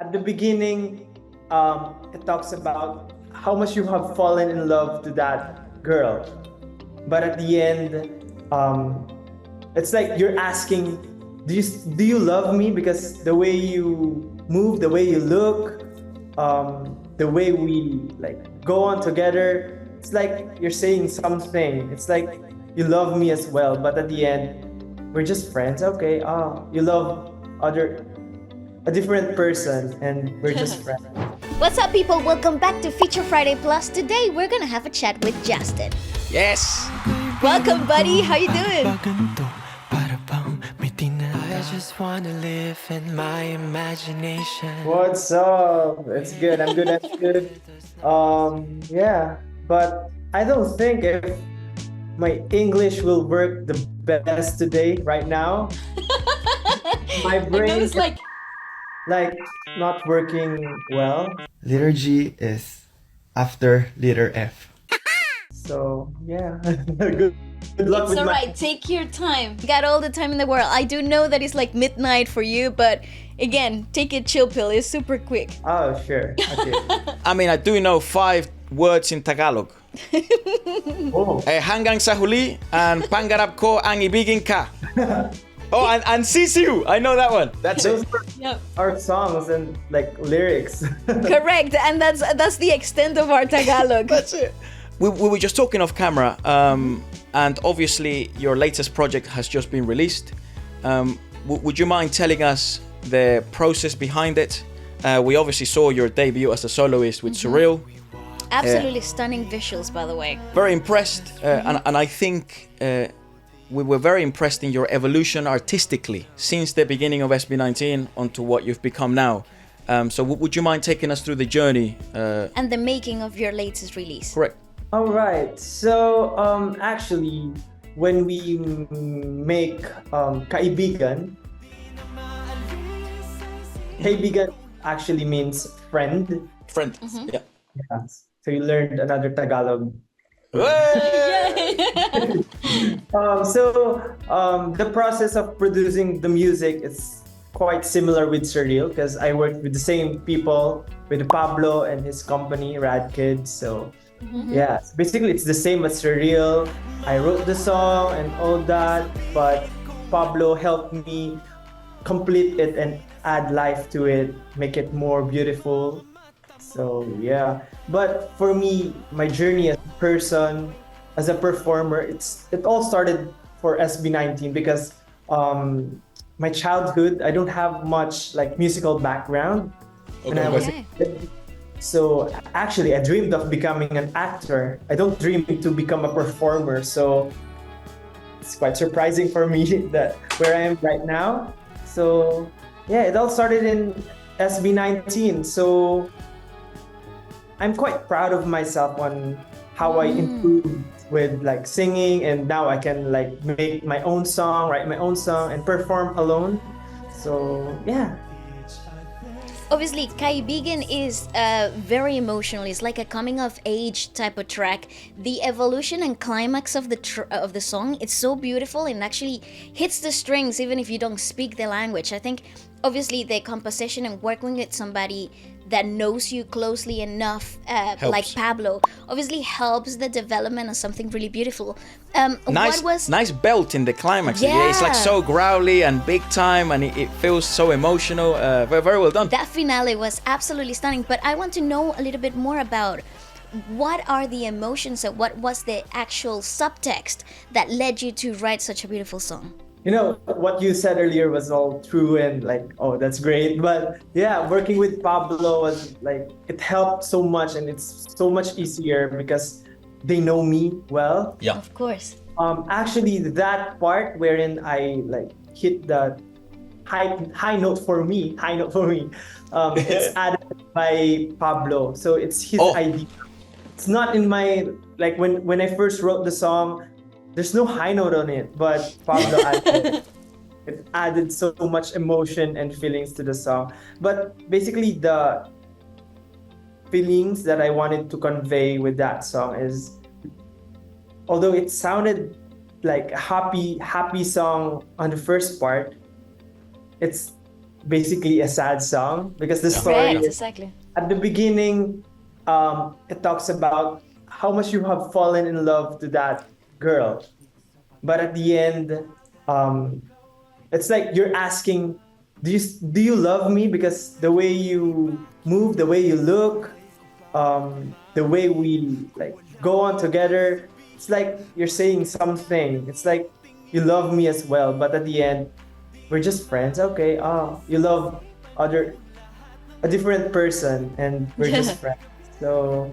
at the beginning, it talks about how much you have fallen in love to that girl. But at the end, it's like you're asking, do you love me? Because the way you move, the way you look, the way we like go on together, it's like you're saying something. It's like you love me as well. But at the end, we're just friends. Okay. You love a different person, and we're just friends. What's up, people? Welcome back to Feature Friday Plus. Today we're gonna have a chat with Justin. Yes. Welcome, buddy. How you doing? I just wanna live in my imagination. What's up? It's good. I'm good. I'm good. Yeah, but I don't think if my English will work the best today, right now. My brain is like not working well. Letter G is after letter F. So yeah, good luck It's with alright, take your time. You got all the time in the world. I do know that it's like midnight for you, but again, take a chill pill. It's super quick. Oh, sure. Okay. I mean, I do know 5 words in Tagalog. Oh. Hanggang sa huli and pangarap ko ang ibigin ka. Oh, and sisiu. I know that one. That's Those it. are songs and like lyrics. Correct, and that's the extent of our Tagalog. That's it. We were just talking off camera, and obviously your latest project has just been released. Would you mind telling us the process behind it? We obviously saw your debut as a soloist with Surreal. Absolutely stunning visuals, by the way. Very impressed, and I think we were very impressed in your evolution artistically since the beginning of SB19 onto what you've become now. So would you mind taking us through the journey? And the making of your latest release. Correct. All right. So actually, when we make kaibigan actually means friend. Friend. Yeah. Yeah. So you learned another Tagalog. The process of producing the music is quite similar with Surreal because I worked with the same people, with Pablo and his company, Rad Kids. So yeah, basically it's the same as Surreal. I wrote the song and all that, but Pablo helped me complete it and add life to it, make it more beautiful. So yeah, but for me, my journey as a person, as a performer, it all started for SB19 because my childhood, I don't have much like musical background. When I was a kid. So actually, I dreamed of becoming an actor. I don't dream to become a performer. So it's quite surprising for me that where I am right now. So yeah, it all started in SB19. So I'm quite proud of myself on how I improved with like singing, and now I can like make my own song, write my own song, and perform alone. So yeah. Obviously, Kaibigan is very emotional. It's like a coming of age type of track. The evolution and climax of the song, it's so beautiful and actually hits the strings even if you don't speak the language. I think obviously the composition and working with somebody that knows you closely enough, like Pablo, obviously helps the development of something really beautiful. Nice belt in the climax. Yeah, it's like so growly and big time, and it feels so emotional. Very well done. That finale was absolutely stunning. But I want to know a little bit more about what are the emotions and what was the actual subtext that led you to write such a beautiful song. You know, what you said earlier was all true and like, oh, that's great. But yeah, working with Pablo was like, it helped so much and it's so much easier because they know me well. Yeah. Of course. Actually, that part wherein I like hit the high note for me, it's added by Pablo. So it's his idea. It's not in my, like when I first wrote the song, there's no high note on it, but Pablo added it added so much emotion and feelings to the song. But basically the feelings that I wanted to convey with that song is, although it sounded like a happy song on the first part, it's basically a sad song because the story Right, is, exactly. at the beginning, it talks about how much you have fallen in love to that girl, but at the end, um, it's like you're asking, do you love me? Because the way you move, the way you look, the way we like go on together, it's like you're saying something. It's like you love me as well, but at the end, we're just friends. Okay, you love other a different person, and we're just friends. So,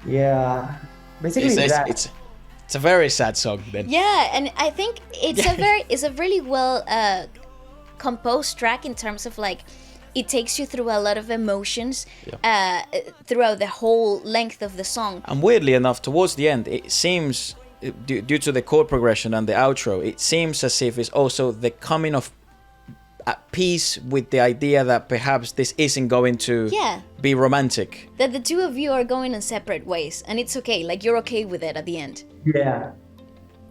yeah, basically that. It's a very sad song then. Yeah, and I think it's a really well composed track in terms of like it takes you through a lot of emotions throughout the whole length of the song. And weirdly enough, towards the end, it seems, due to the chord progression and the outro, it seems as if it's also the coming of at peace with the idea that perhaps this isn't going to be romantic. That the two of you are going in separate ways, and it's okay. Like you're okay with it at the end. Yeah.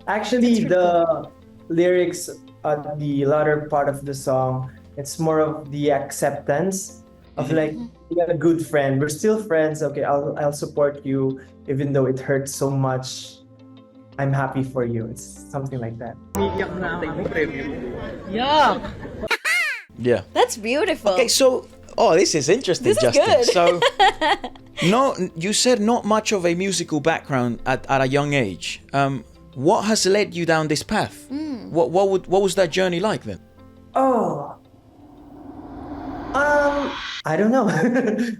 Actually, the lyrics at the latter part of the song, it's more of the acceptance of like, you're a good friend. We're still friends. Okay, I'll support you even though it hurts so much. I'm happy for you. It's something like that. Yeah. That's beautiful. Okay, so this is interesting, This is Justin. good. So, no, you said not much of a musical background at a young age. What has led you down this path? What was that journey like then? Oh. I don't know.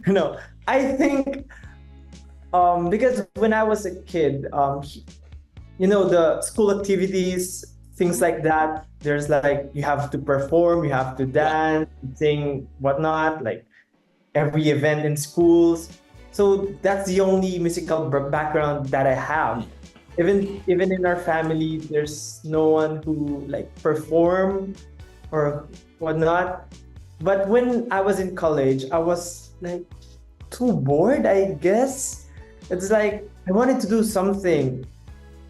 No, I think because when I was a kid, the school activities, things like that, there's like you have to perform, you have to dance, sing, whatnot, like every event in schools. So that's the only musical background that I have. Even in our family, there's no one who like perform or whatnot. But when I was in college, I was like too bored, I guess. It's like I wanted to do something.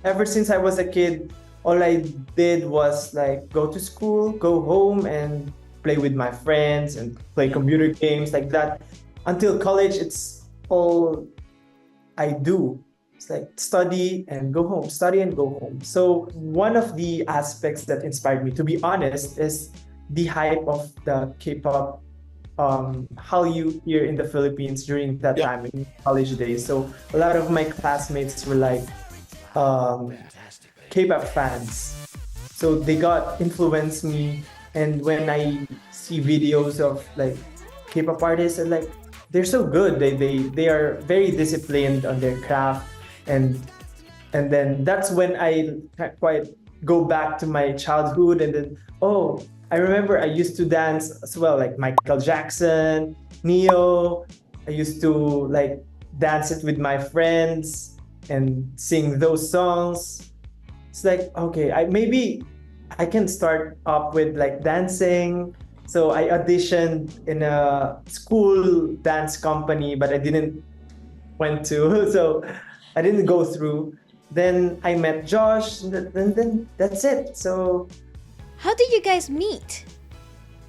Ever since I was a kid, all I did was like go to school, go home, and play with my friends and play computer games like that. Until college, it's all I do. It's like study and go home, study and go home. So one of the aspects that inspired me, to be honest, is the hype of the K-pop, Hallyu here in the Philippines during that time in college days. So a lot of my classmates were like K-pop fans. So they got influenced me, and when I see videos of like K-pop artists, and like they're so good. They are very disciplined on their craft, and then that's when I quite go back to my childhood, and then I remember I used to dance as well, like Michael Jackson, Neo. I used to like dance it with my friends and sing those songs. It's like, okay, maybe I can start up with like dancing. So I auditioned in a school dance company, but I didn't went to, so I didn't go through. Then I met Josh, and then that's it. So How did you guys meet?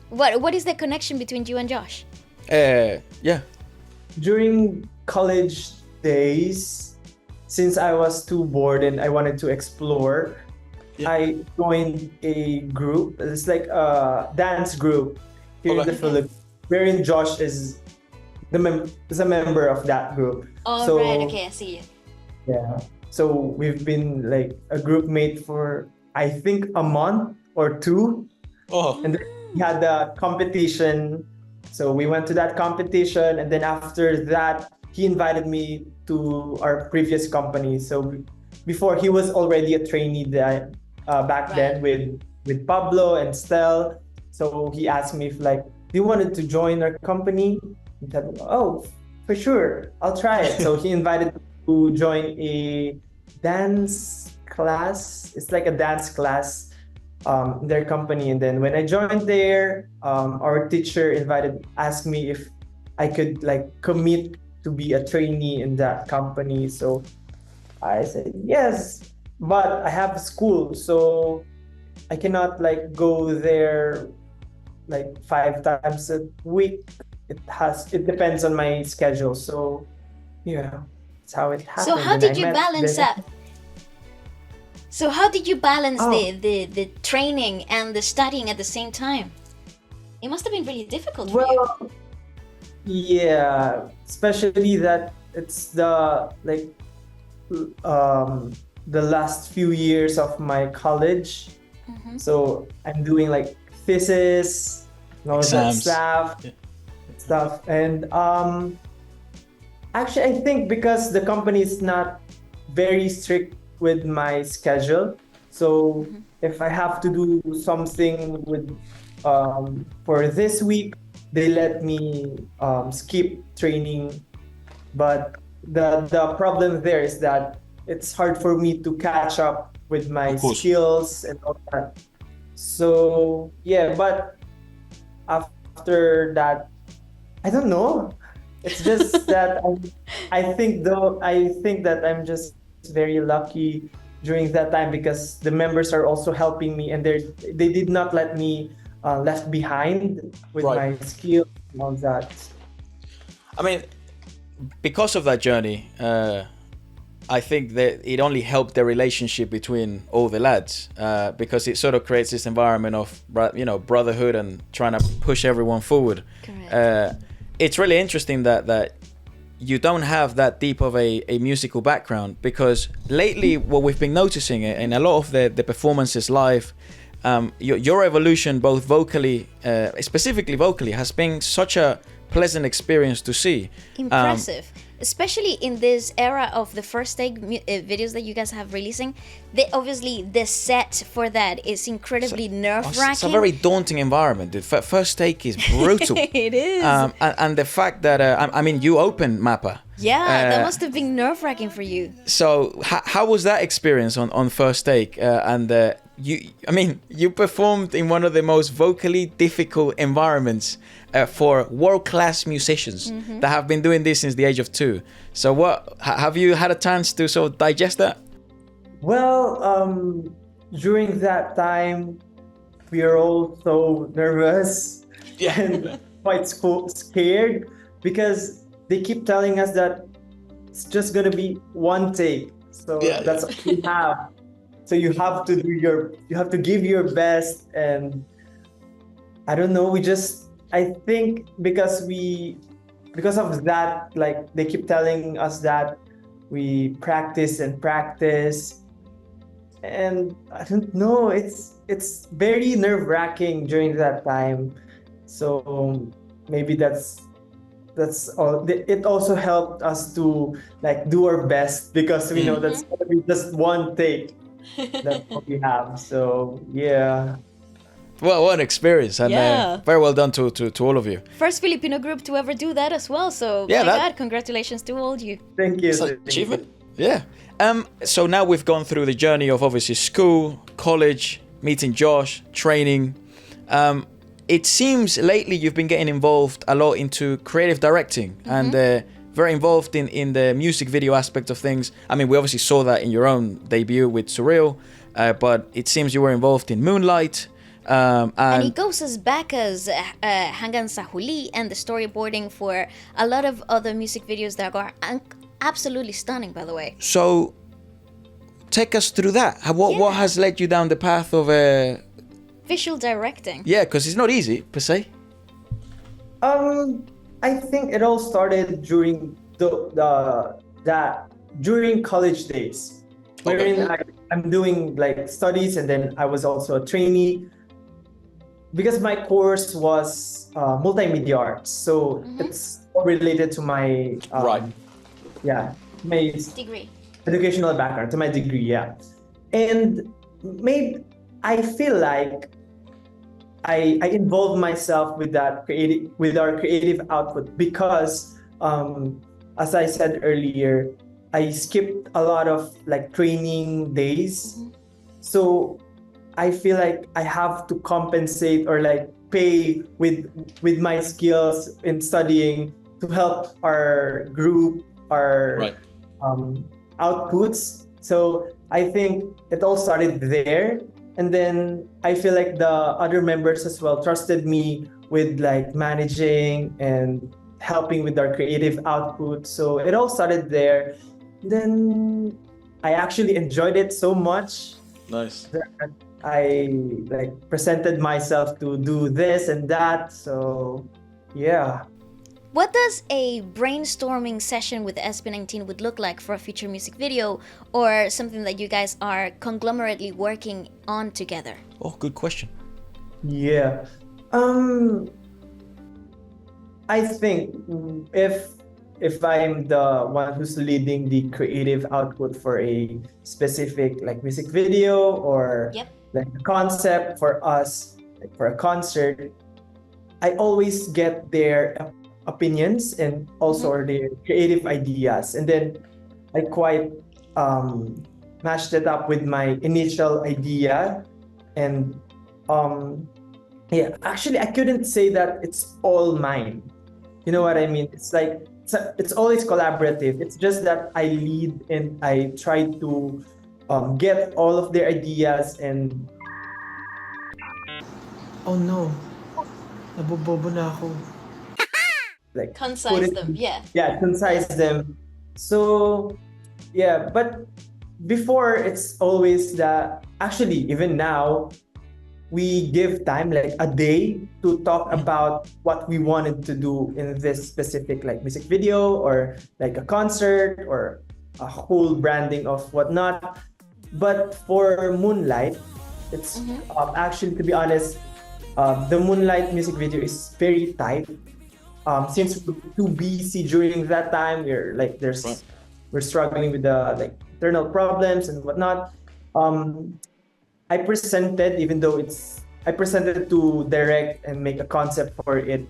What is the connection between you and Josh? during college days, since I was too bored and I wanted to explore, I joined a group. It's like a dance group here in the Philippines, wherein Josh is a member of that group. Oh, so, right. Okay, I see you. Yeah. So we've been like a group mate for I think a month or two. And then we had the competition. So we went to that competition, and then after that, he invited me to our previous company. So before, he was already a trainee back then with Pablo and Stel. So he asked me if like, do you wanted to join our company? I said, oh, for sure, I'll try it. So he invited me to join a dance class. It's like a dance class in their company. And then when I joined there, our teacher asked me if I could like commit to be a trainee in that company. So I said yes, but I have school, so I cannot like go there like 5 times a week. It depends on my schedule. So yeah, that's how it happened. So how And did I you met balance Vanessa. that? So how did you balance Oh. the training and the studying at the same time? It must have been really difficult for you. Well, yeah, especially that it's the the last few years of my college. So I'm doing like thesis, and all that Exams. stuff. And actually, I think because the company is not very strict with my schedule, so if I have to do something with for this week, they let me skip training. But the problem there is that it's hard for me to catch up with my Of course. skills and all that. So yeah, but after that, I don't know. It's just that I think that I'm just very lucky during that time because the members are also helping me, and they did not let me left behind with Right. my skills and all that. I mean, because of that journey, I think that it only helped the relationship between all the lads because it sort of creates this environment of brotherhood and trying to push everyone forward. Correct. It's really interesting that you don't have that deep of a musical background, because lately what we've been noticing in a lot of the performances live, your evolution both vocally, specifically vocally, has been such a pleasant experience to see. Impressive. Especially in this era of the first take videos that you guys have releasing, obviously the set for that is incredibly nerve-wracking. It's a very daunting environment. The first take is brutal. It is. And the fact that I mean, you opened Mappa. Yeah, that must have been nerve-wracking for you. So how was that experience on first take? You performed in one of the most vocally difficult environments for world-class musicians that have been doing this since the age of 2. So have you had a chance to sort of digest that? Well, during that time, we are all so nervous and quite scared because they keep telling us that it's just gonna be one take. So that's all we have. So you have to give your best, and I don't know. I think because of that, like they keep telling us that we practice and practice, and I don't know. It's very nerve-wracking during that time. So maybe that's all. It also helped us to like do our best because we know that's gonna be just one take. That's what we have. So yeah. Well, what an experience, and very well done to all of you. First Filipino group to ever do that as well. So my God, congratulations to all of you. Thank you. It's an achievement. Yeah. So now we've gone through the journey of obviously school, college, meeting Josh, training. It seems lately you've been getting involved a lot into creative directing and very involved in the music video aspect of things. I mean, we obviously saw that in your own debut with Surreal, but it seems you were involved in Moonlight. And it goes as back as Hanggang sa Huli and the storyboarding for a lot of other music videos that are absolutely stunning, by the way. So, take us through that. What has led you down the path of visual directing? Yeah, because it's not easy per se. I think it all started during during college days, wherein I'm doing like studies, and then I was also a trainee. Because my course was multimedia arts, so it's all related to my my degree, educational background, to my degree, and maybe I feel like I involve myself with our creative output because as I said earlier, I skipped a lot of like training days, so I feel like I have to compensate or like pay with my skills in studying to help our group, our outputs. So I think it all started there, And then I feel like the other members as well trusted me with like managing and helping with our creative output. So it all started there. Then I actually enjoyed it so much Nice. that I like presented myself to do this and that. So yeah. What does a brainstorming session with SB19 would look like for a future music video or something that you guys are conglomerately working on together? Oh, good question. Yeah. I think if I'm the one who's leading the creative output for a specific like music video or Yep. like a concept for us, like for a concert, I always get their opinions and also their creative ideas, and then I quite mashed it up with my initial idea, and yeah, actually I couldn't say that it's all mine. You know what I mean? It's like it's always collaborative. It's just that I lead and I try to get all of their ideas and Oh no. Nabobobo na ako. like Concise put it- them, yeah. Yeah, concise them. So yeah, but before it's always that actually even now we give time like a day to talk about what we wanted to do in this specific like music video or like a concert or a whole branding of whatnot. But for Moonlight, it's actually, to be honest, the Moonlight music video is very tight. Since we're too busy during that time, we're struggling with the like internal problems and whatnot. I presented to direct and make a concept for it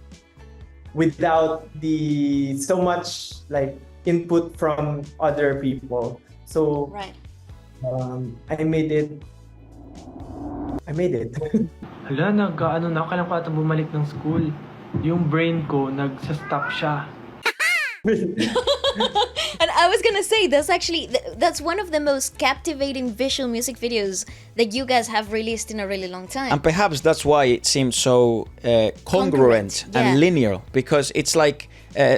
without the so much like input from other people. So Right. I made it. Hala, nag-ano na ako, kailangan ko ata bumalik ng school. Yung brain ko, nagsa-stop siya. And I was gonna say that's one of the most captivating visual music videos that you guys have released in a really long time. And perhaps that's why it seems so congruent Congruent, yeah. and linear, because it's like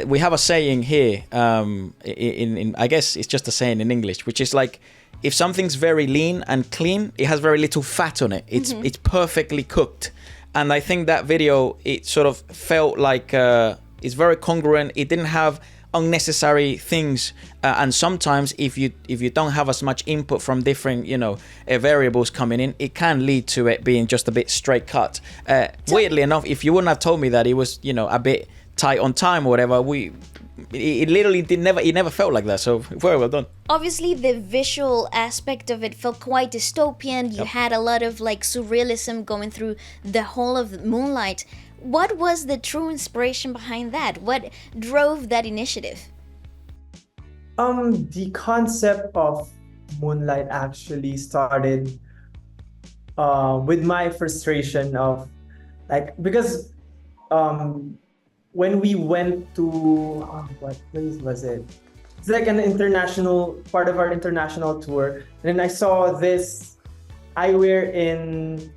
we have a saying here. In I guess it's just a saying in English, which is like, if something's very lean and clean, it has very little fat on it. It's perfectly cooked, and I think that video, it sort of felt like it's very congruent. It didn't have unnecessary things, and sometimes if you don't have as much input from different variables coming in, it can lead to it being just a bit straight cut. Weirdly enough, if you wouldn't have told me that it was a bit tight on time or whatever, it literally never felt like that. So very well done. Obviously, the visual aspect of it felt quite dystopian. You had a lot of like surrealism going through the whole of Moonlight. What was the true inspiration behind that? What drove that initiative? The concept of Moonlight actually started with my frustration of because when we went to what place was it? It's like an international part of our international tour, and then I saw this eyewear in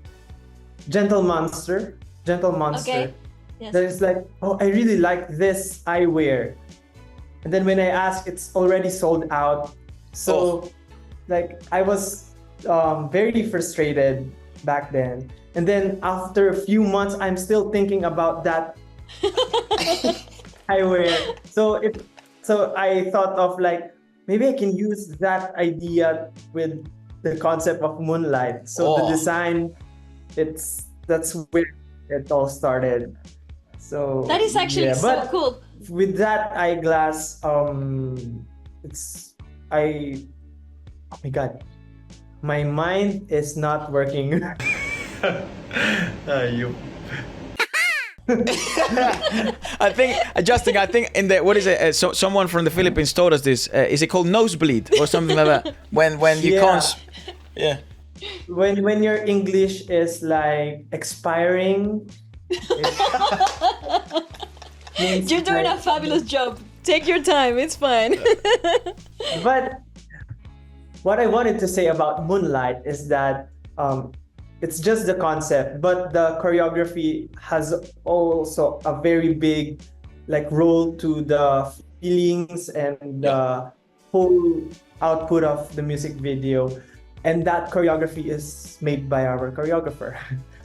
Gentle Monster. Okay. Yes. That is like, oh, I really like this eyewear. And then when I asked, it's already sold out. So like I was very frustrated back then. And then after a few months, I'm still thinking about that eyewear. So I thought of like, maybe I can use that idea with the concept of Moonlight. So the design, that's where it all started. So That is actually so but cool. with that eyeglass, oh my god, my mind is not working. I think, Justin, in the, what is it? Someone from the Philippines told us this. Is it called nosebleed or something like that? When you can't. Yeah. When your English is like expiring. You're doing a fabulous job. Take your time. It's fine. But what I wanted to say about Moonlight is that it's just the concept, but the choreography has also a very big like role to the feelings and the whole output of the music video. And that choreography is made by our choreographer.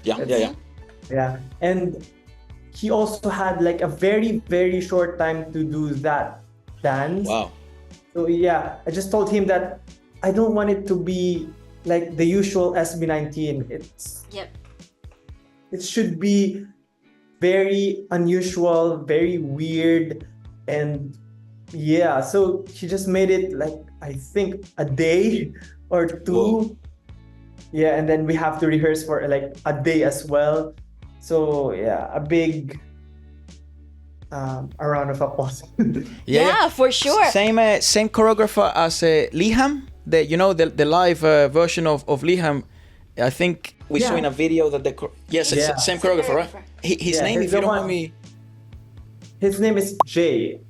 Yeah. And he also had like a very, very short time to do that dance. Wow. So yeah, I just told him that I don't want it to be like the usual SB19. It should be very unusual, very weird, and yeah. So he just made it like I think a day or two. Whoa. Yeah, and then we have to rehearse for like a day as well. So yeah, a big a round of applause. Yeah, for sure. Same choreographer as Liham. The live version of Liham. I think we saw in a video that same choreographer, right? His name, if you don't mind me. His name is Jay.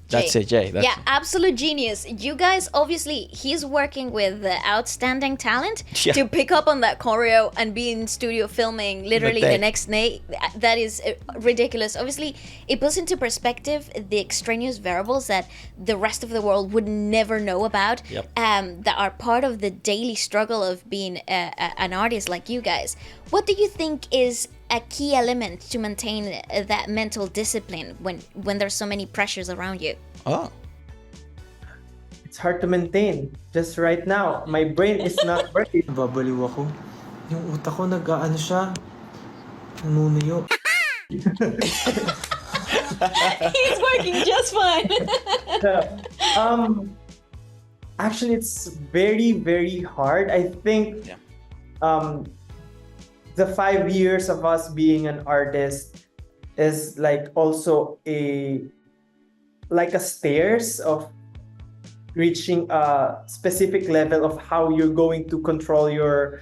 That's it, Jay. Yeah, absolute genius. You guys, obviously, he's working with outstanding talent to pick up on that choreo and be in studio filming literally the next day. That is ridiculous. Obviously, it puts into perspective the extraneous variables that the rest of the world would never know about, that are part of the daily struggle of being an artist like you guys. What do you think is a key element to maintain that mental discipline when there's so many pressures around you? Oh. It's hard to maintain. Just right now, my brain is not working. Babaliw ako. Yung utak ko nag-aano siya. Nanunuyo. He's working just fine. Actually, it's very, very hard. I think the 5 years of us being an artist is like also a stairs of reaching a specific level of how you're going to control your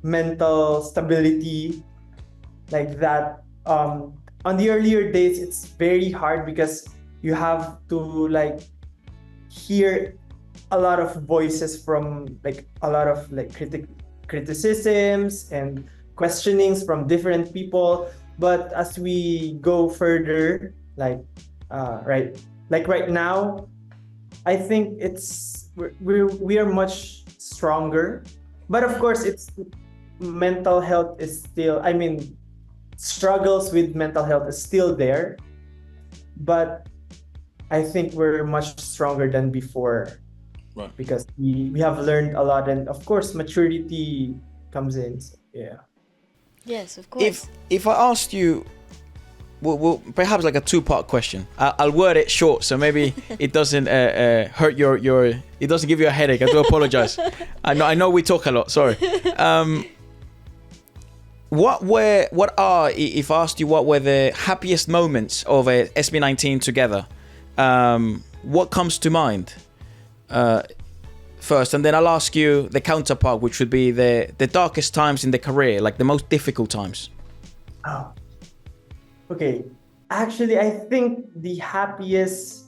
mental stability like that. On the earlier days, it's very hard because you have to like hear a lot of voices from like a lot of like criticisms and questionings from different people. But as we go further, like right now, I think we are much stronger. But of course, it's mental health is still, I mean, struggles with mental health is still there. But I think we're much stronger than before. Right. Because we have learned a lot, and of course maturity comes in. So, yeah. Yes, of course. If I asked you, well, perhaps like a two-part question. I'll word it short, so maybe it doesn't hurt your. It doesn't give you a headache. I do apologize. I know we talk a lot. Sorry. If I asked you what were the happiest moments of SB19 together, what comes to mind first, and then I'll ask you the counterpart, which would be the darkest times in the career, like the most difficult times. Oh. Okay. Actually, I think the happiest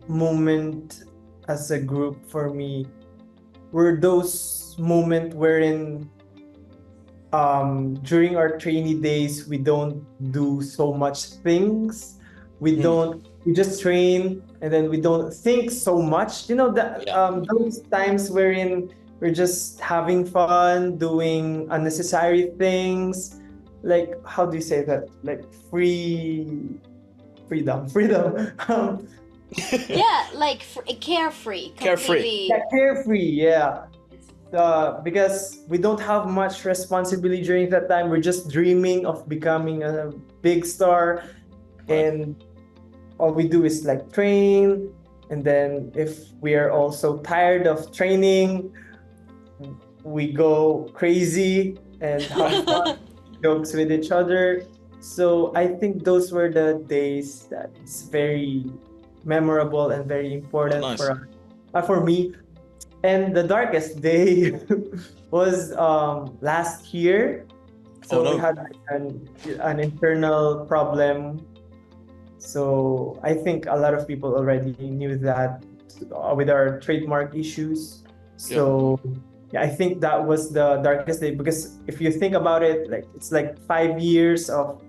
moment as a group for me were those moments wherein during our trainee days we don't do so much things. We just train and then we don't think so much. You know, those times wherein we're just having fun, doing unnecessary things. Like, how do you say that? Like freedom. Yeah, like carefree. Carefree. Yeah, carefree, yeah. Because we don't have much responsibility during that time. We're just dreaming of becoming a big star. And all we do is like train. And then if we are also tired of training, we go crazy and have fun, jokes with each other. So I think those were the days that's very memorable and very important for me. And the darkest day was last year. So we had an internal problem. So I think a lot of people already knew that with our trademark issues. So yeah, I think that was the darkest day, because if you think about it, like it's like 5 years of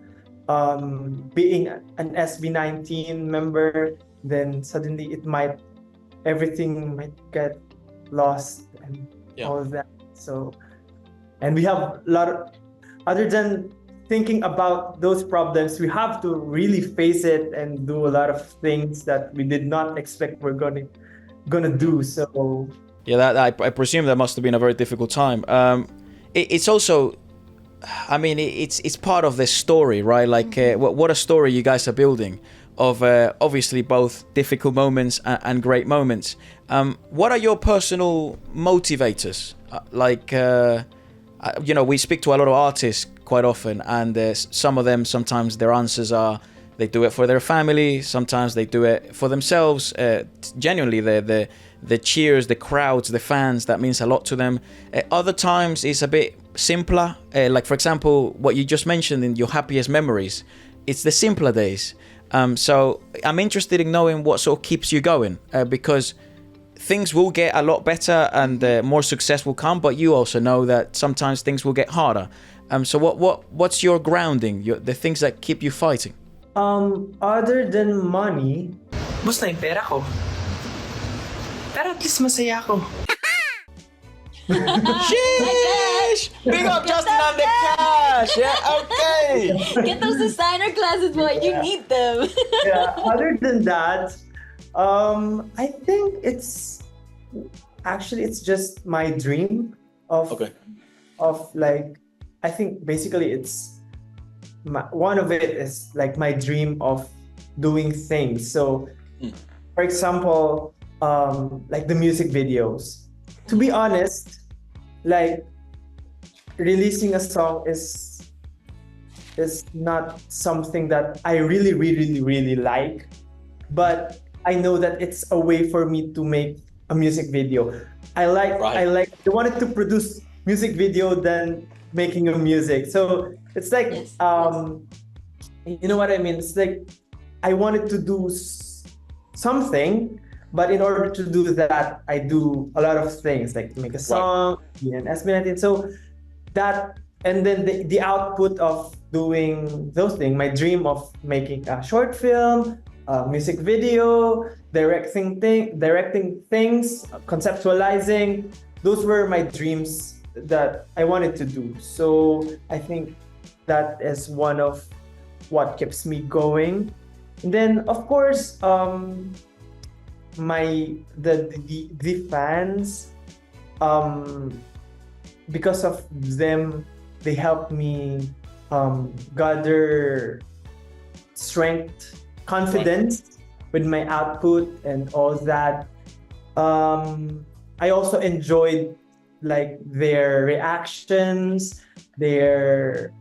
being an SB19 member, then suddenly everything might get lost and all of that. So, and we have a lot of, other than thinking about those problems, we have to really face it and do a lot of things that we did not expect we're gonna do. So yeah, that I presume that must have been a very difficult time. It's also, I mean, it's part of the story, right? Like, what a story you guys are building of obviously both difficult moments and great moments. What are your personal motivators? We speak to a lot of artists quite often, and some of them, sometimes their answers are they do it for their family, sometimes they do it for themselves. Genuinely, the cheers, the crowds, the fans, that means a lot to them. Other times it's a bit simpler, like for example what you just mentioned in your happiest memories. It's the simpler days. So I'm interested in knowing what sort of keeps you going, because things will get a lot better and more success will come, but you also know that sometimes things will get harder. So what's your grounding, the things that keep you fighting? Other than money, Musta yung pera ko? Pero at least masaya ako. Sheesh! Big up Justin on the cash! Yeah, okay! Get those designer glasses, boy. You need them. yeah, other than that, I think it's just my dream of like, I think basically it's one of it is like my dream of doing things. So for example, like the music videos, to be honest, like releasing a song is not something that I really like, but I know that it's a way for me to make a music video. I wanted to produce music video than making a music. So it's like, you know what I mean? It's like I wanted to do something, but in order to do that, I do a lot of things, like make a song, be an SB19. So that, and then the output of doing those things, my dream of making a short film, music video, directing things, conceptualizing, those were my dreams that I wanted to do. So I think that is one of what keeps me going. And then of course, the fans, because of them, they help me gather strength, confidence with my output and all that. I also enjoyed like their reactions, their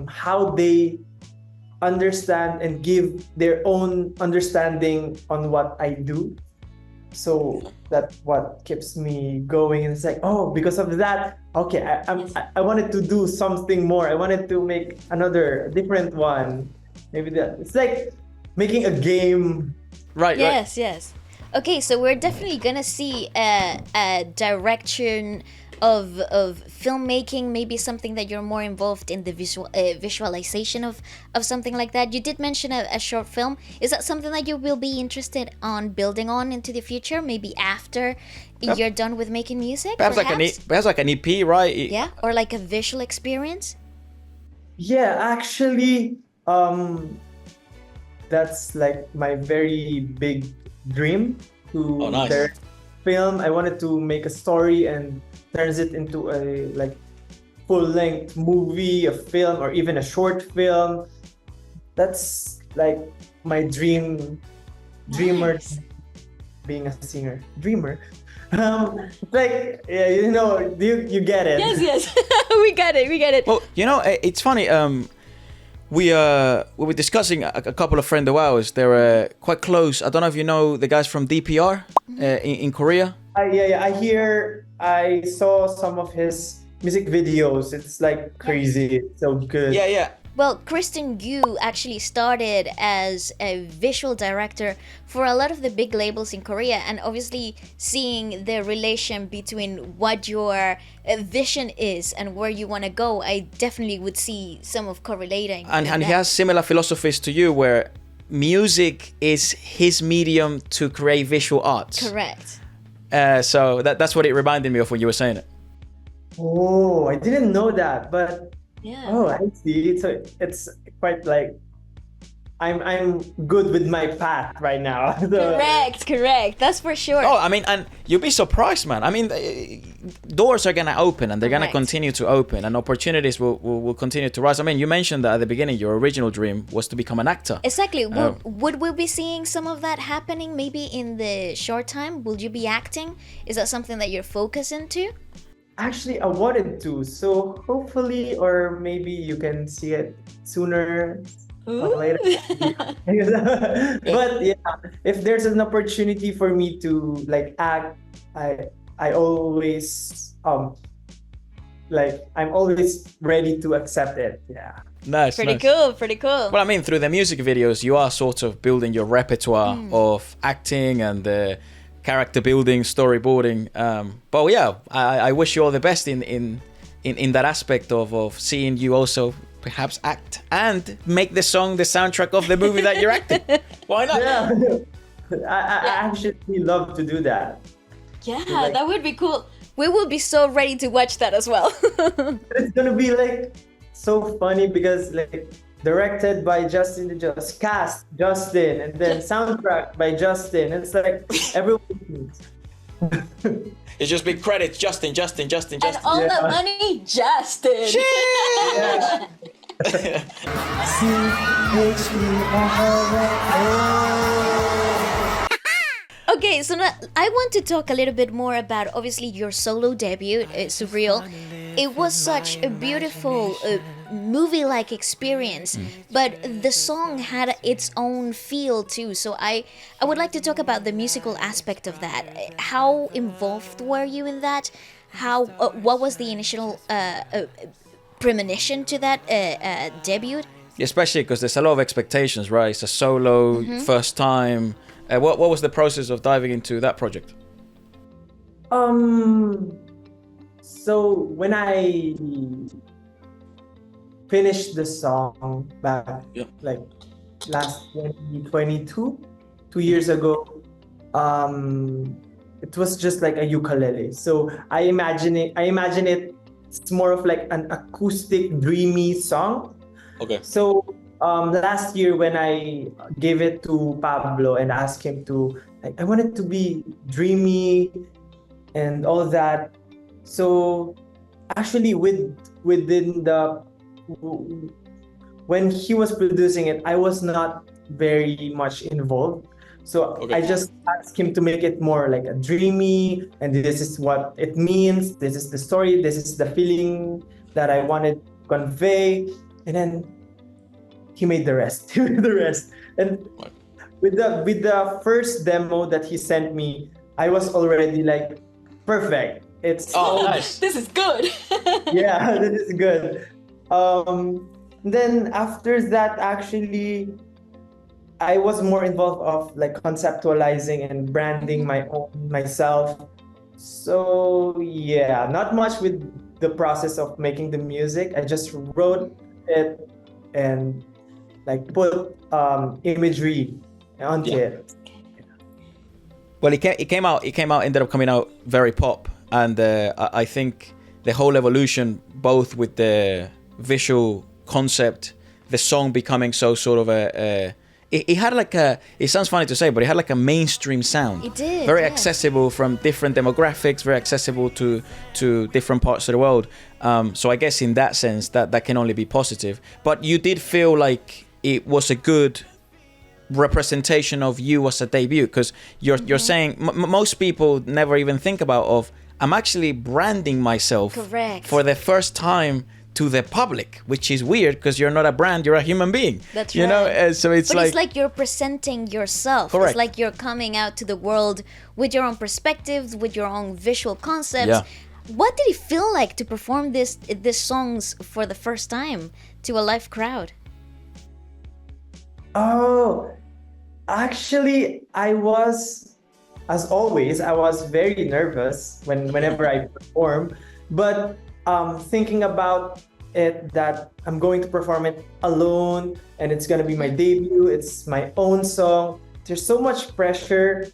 how they understand and give their own understanding on what I do. So that's what keeps me going. And it's like, oh, because of that, okay, I wanted to do something more. I wanted to make another different one. Maybe that it's like making a game. Right. Yes, yes. Okay, so we're definitely gonna see a direction of filmmaking, maybe something that you're more involved in the visualization of something like that. You did mention a short film. Is that something that you will be interested on building on into the future, maybe after you're done with making music? Perhaps like an EP, right? Yeah, or like a visual experience? Yeah, actually, that's like my very big dream to direct film. I wanted to make a story and turns it into a like full-length movie, a film, or even a short film. That's like my dreamer, being a singer, dreamer. Like, yeah, you know, you get it. Yes, we got it. Well, you know, it's funny. We were discussing a couple of friends of ours. They're quite close. I don't know if you know the guys from DPR in Korea. I saw some of his music videos. It's like crazy. It's so good. Yeah. Well, Kristen Yu actually started as a visual director for a lot of the big labels in Korea, and obviously seeing the relation between what your vision is and where you want to go, I definitely would see some of correlating. And he has similar philosophies to you, where music is his medium to create visual arts. Correct. So that's what it reminded me of when you were saying it. Oh, I didn't know that, but Yeah. oh, I see. So it's quite like I'm good with my path right now. So- Correct. That's for sure. Oh, I mean, and you'll be surprised, man. I mean, doors are gonna open, and they're gonna Correct. continue to open, and opportunities will continue to rise. I mean, you mentioned that at the beginning, your original dream was to become an actor. Exactly. Would we be seeing some of that happening maybe in the short time? Will you be acting? Is that something that you're focused into? Actually, I wanted to, so hopefully, or maybe you can see it sooner or later. But yeah, if there's an opportunity for me to like act, I always like I'm always ready to accept it. Yeah. Nice. Pretty nice. cool. Pretty cool. Well, I mean, through the music videos, you are sort of building your repertoire of acting and character building, storyboarding. But yeah, I wish you all the best in that aspect of seeing you also perhaps act and make the song the soundtrack of the movie that you're acting. Why not? Yeah. I actually love to do that. Yeah, like- that would be cool. We will be so ready to watch that as well. It's gonna be like so funny because like directed by Justin, just cast Justin, and then soundtrack by Justin. It's like everyone. It's just big credits, Justin. And all the money, Justin. Yeah. Okay, so now I want to talk a little bit more about obviously your solo debut, Surreal. It was such a beautiful movie-like experience, but the song had its own feel too. So I would like to talk about the musical aspect of that. How involved were you in that? How what was the initial premonition to that debut? Especially because there's a lot of expectations, right? It's a solo, first time. What was the process of diving into that project? So when I finished the song back like last 2022, 2 years ago, it was just like a ukulele. So I imagine it's more of like an acoustic, dreamy song. Okay. So last year when I gave it to Pablo and asked him to like, I want it to be dreamy and all that. So actually within the when he was producing it, I was not very much involved. So Okay. I just asked him to make it more like a dreamy, and this is what it means. This is the story. This is the feeling that I wanted to convey, and then he made the rest. He made the rest. And with the first demo that he sent me, I was already like, perfect. It's Nice. This is good. yeah, that is good. Then after that, actually, I was more involved of like conceptualizing and branding myself. So yeah, not much with the process of making the music. I just wrote it and like put imagery onto it. Well, it came out. Ended up coming out very pop, and I think the whole evolution, both with the visual concept, the song becoming so sort of it had like a. It sounds funny to say, but it had like a mainstream sound. It did, Very yes. accessible from different demographics. Very accessible to different parts of the world. So I guess in that sense, that can only be positive. But you did feel like it was a good representation of you as a debut, because you're saying most people never even think about of I'm actually branding myself Correct. for the first time to the public, which is weird because you're not a brand, you're a human being. That's you know, right. so it's But like, it's like you're presenting yourself. Correct. It's like you're coming out to the world with your own perspectives, with your own visual concepts. Yeah. What did it feel like to perform these songs for the first time to a live crowd? Oh, actually, as always, I was very nervous whenever I perform. But thinking about it, that I'm going to perform it alone and it's gonna be my debut, it's my own song. There's so much pressure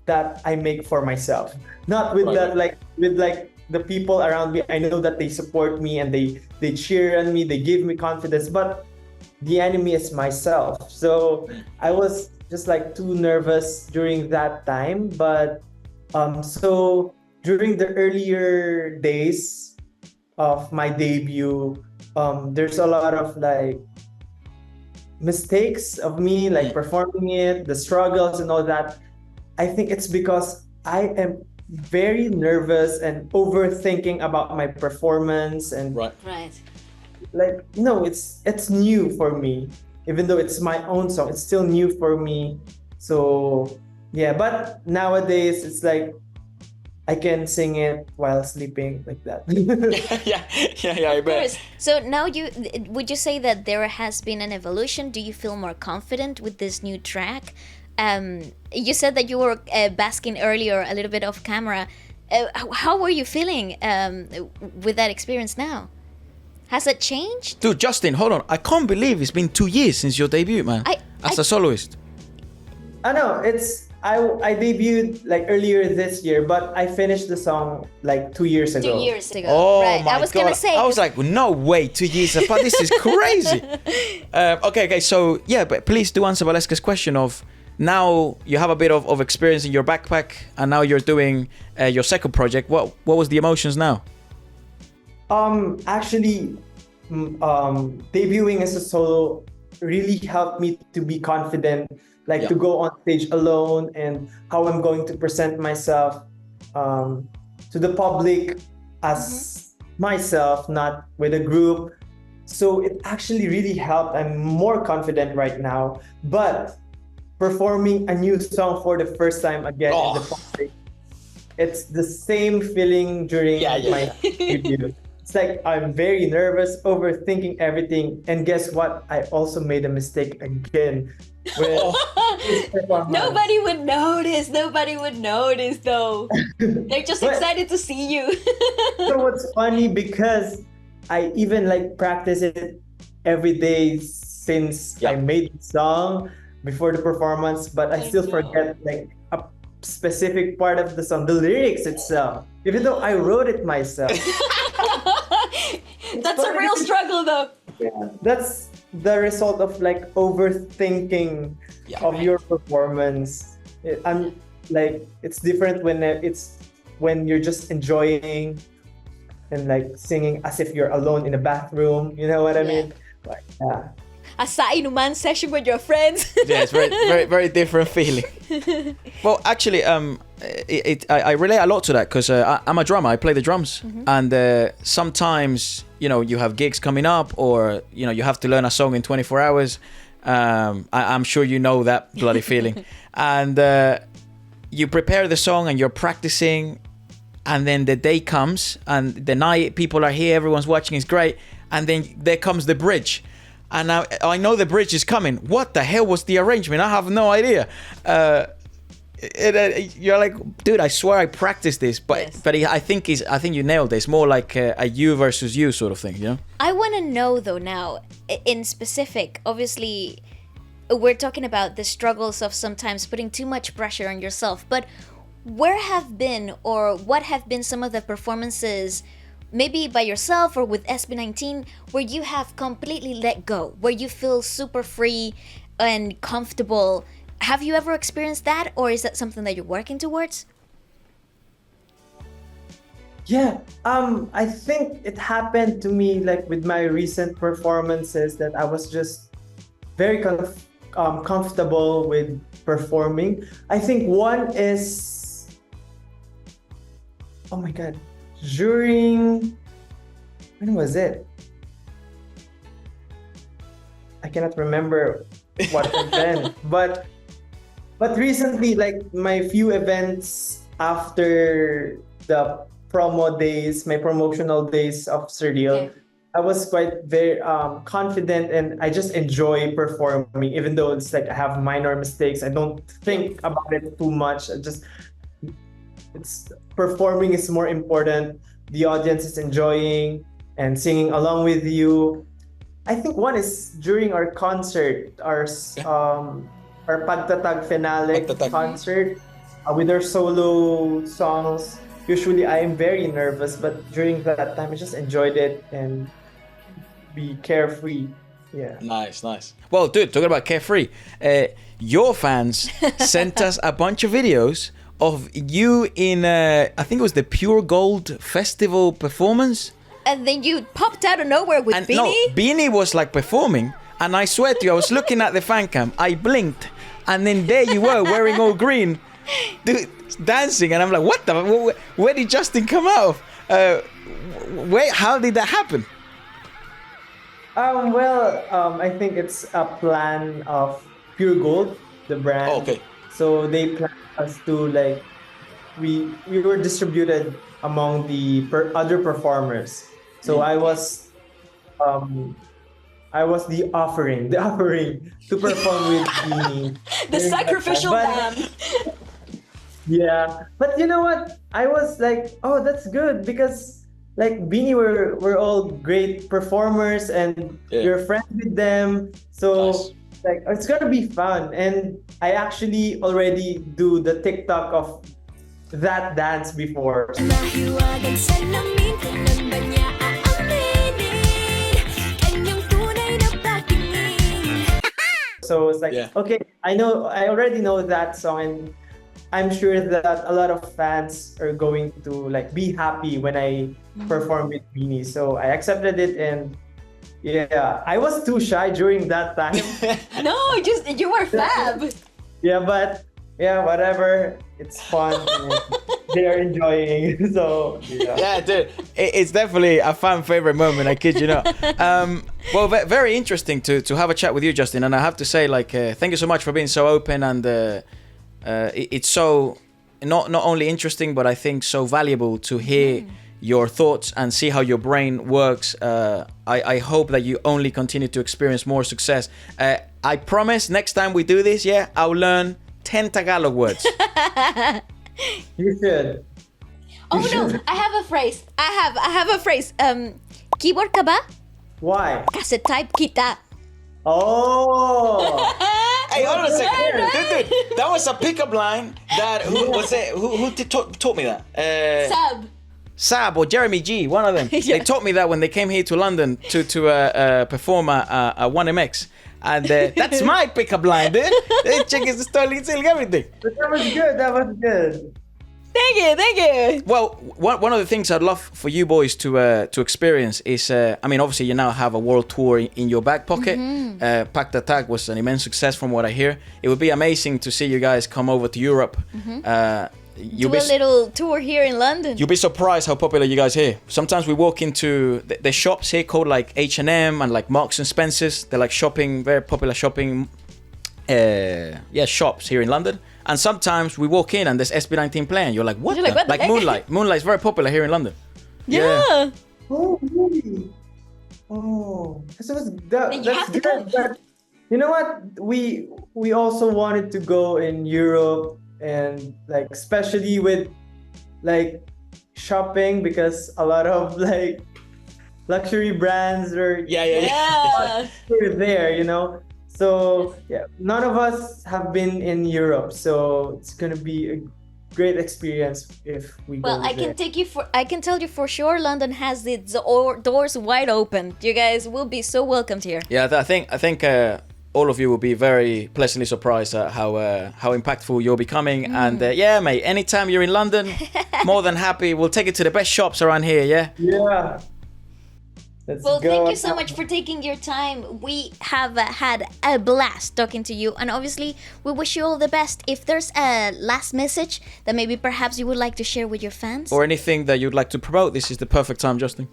that I make for myself. Not with that, with the people around me. I know that they support me and they cheer on me, they give me confidence, but the enemy is myself. So I was just like too nervous during that time. But so during the earlier days of my debut, there's a lot of like mistakes of me like performing it, the struggles and all that. I think it's because I am very nervous and overthinking about my performance, and Right. like it's new for me. Even though it's my own song, it's still new for me. So yeah, but nowadays it's like I can sing it while sleeping like that. yeah, I bet. So now would you say that there has been an evolution? Do you feel more confident with this new track? You said that you were basking earlier a little bit off camera. How were you feeling with that experience now? Has it changed? Dude, Justin, hold on. I can't believe it's been 2 years since your debut, man. As a soloist. I know I debuted like earlier this year, but I finished the song like 2 years ago. 2 years ago. Oh right. my I was God. gonna say. I was like, no way, 2 years apart. This is crazy. Okay. So yeah, but please do answer Waleska's question of now you have a bit of experience in your backpack, and now you're doing your second project. What was the emotions now? Actually, debuting as a solo really helped me to be confident, like to go on stage alone and how I'm going to present myself to the public as myself, not with a group. So it actually really helped. I'm more confident right now, but performing a new song for the first time again in the public, it's the same feeling during my debut. It's like I'm very nervous, overthinking everything, and guess what? I also made a mistake again. Nobody would notice. Nobody would notice, though. They're just excited to see you. So what's funny, because I even like practice it every day since I made the song before the performance, but I still forget like a specific part of the song, the lyrics itself, even though I wrote it myself. That's a real struggle, though. Yeah, that's the result of like overthinking of your performance. I'm like, it's different when you're just enjoying and like singing as if you're alone in a bathroom. You know what I mean? Like, A sa inuman session with your friends. Yeah, it's very, very different feeling. Well, actually, I relate a lot to that because I'm a drummer. I play the drums, and sometimes you have gigs coming up, or you have to learn a song in 24 hours. I'm sure you know that bloody feeling, and you prepare the song and you're practicing, and then the day comes and the night people are here, everyone's watching, it's great, and then there comes the bridge. And now I know the bridge is coming. What the hell was the arrangement? I have no idea. You're like, dude, I swear I practiced this, but I think you nailed it. It's more like a you versus you sort of thing, I want to know though now, in specific. Obviously, we're talking about the struggles of sometimes putting too much pressure on yourself. But what have been some of the performances, maybe by yourself or with SB19, where you have completely let go, where you feel super free and comfortable? Have you ever experienced that, or is that something that you're working towards? Yeah, I think it happened to me like with my recent performances, that I was just very comfortable with performing. I think one is, oh my God, when was it? I cannot remember what event, but recently, like my few events after the promo days, my promotional days of Surreal, I was quite very confident, and I just enjoy performing, even though it's like I have minor mistakes. I don't think about it too much. It's performing is more important. The audience is enjoying and singing along with you. I think one is during our concert, our Pagtatag finale concert, with our solo songs. Usually I am very nervous, but during that time I just enjoyed it and be carefree. Yeah. Nice. Well, dude, talking about carefree, your fans sent us a bunch of videos of you in, I think it was the Pure Gold Festival performance. And then you popped out of nowhere with Beanie? No, Beanie was like performing, and I swear to you, I was looking at the fan cam, I blinked, and then there you were wearing all green, dude, dancing, and I'm like, what the, where did Justin come out of? How did that happen? I think it's a plan of Pure Gold, the brand. Oh, okay. So they planned us to like, we were distributed among the other performers. So I was the offering to perform with Beanie. The sacrificial lamb. Yeah, but you know what? I was like, oh, that's good, because like Beanie we're all great performers, and you're friends with them. So nice. Like it's gonna be fun. And I actually already do the TikTok of that dance before. So it's like, okay, I already know that song, and I'm sure that a lot of fans are going to like be happy when I perform with Beanie. So I accepted it, and yeah, I was too shy during that time. No, you were fab. Yeah, but yeah, whatever. It's fun. They're enjoying. So yeah, dude, it's definitely a fan favorite moment. I kid you not. Well, very interesting to have a chat with you, Justin. And I have to say, like, thank you so much for being so open, and it's so not only interesting, but I think so valuable to hear your thoughts and see how your brain works. I hope that you only continue to experience more success. I promise next time we do this, I'll learn 10 Tagalog words. You should. Oh no, I have a phrase. I have a phrase. Keyboard ka ba? Why? Kasi type kita. Oh. Hey, hold on a second. Dude, that was a pickup line that, who taught me that? Sab or Jeremy G, one of them. They taught me that when they came here to London to perform a 1MX. And that's my pickup line, dude. They check his story, telling everything. But that was good. Thank you. Well, one of the things I'd love for you boys to experience is, I mean, obviously you now have a world tour in your back pocket. Pagtatag was an immense success from what I hear. It would be amazing to see you guys come over to Europe. Do a little tour here in London. You'll be surprised how popular you guys here. Sometimes we walk into the shops here called like H&M and like Marks and Spencer's. They're like shopping, very popular shopping shops here in London. And sometimes we walk in and there's SB19 playing. You're like, what? You're like, like Moonlight. Moonlight's very popular here in London. Yeah. Oh, really? Oh, so that's to good. But you know what? We also wanted to go in Europe, and like especially with like shopping, because a lot of like luxury brands are there, you know. So yeah, none of us have been in Europe, so it's gonna be a great experience if we go. Well, I can tell you for sure, London has its doors wide open. You guys will be so welcomed here. Yeah, I think all of you will be very pleasantly surprised at how impactful you're becoming. And yeah, mate, anytime you're in London, more than happy. We'll take it to the best shops around here. Yeah. Well, thank you so much for taking your time. We have had a blast talking to you, and obviously we wish you all the best. If there's a last message that maybe perhaps you would like to share with your fans, or anything that you'd like to promote, this is the perfect time, Justin.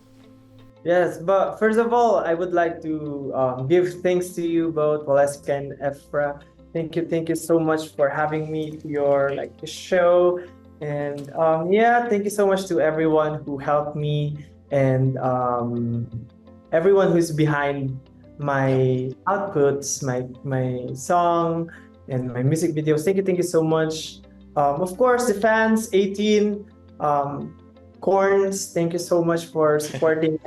Yes, but first of all, I would like to give thanks to you both, Waleska and Efra. Thank you so much for having me to your show. And yeah, thank you so much to everyone who helped me and everyone who's behind my outputs, my song and my music videos. Thank you so much. Of course, the fans, 18, Corns, thank you so much for supporting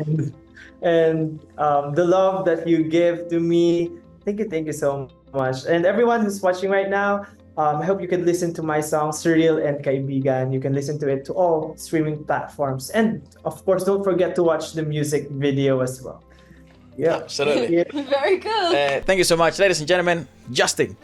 and the love that you give to me. Thank you so much. And everyone who's watching right now, I hope you can listen to my song Surreal and Kaibigan. You can listen to it to all streaming platforms. And of course, don't forget to watch the music video as well. Yeah. Absolutely. Very cool. Thank you so much, ladies and gentlemen. Justin.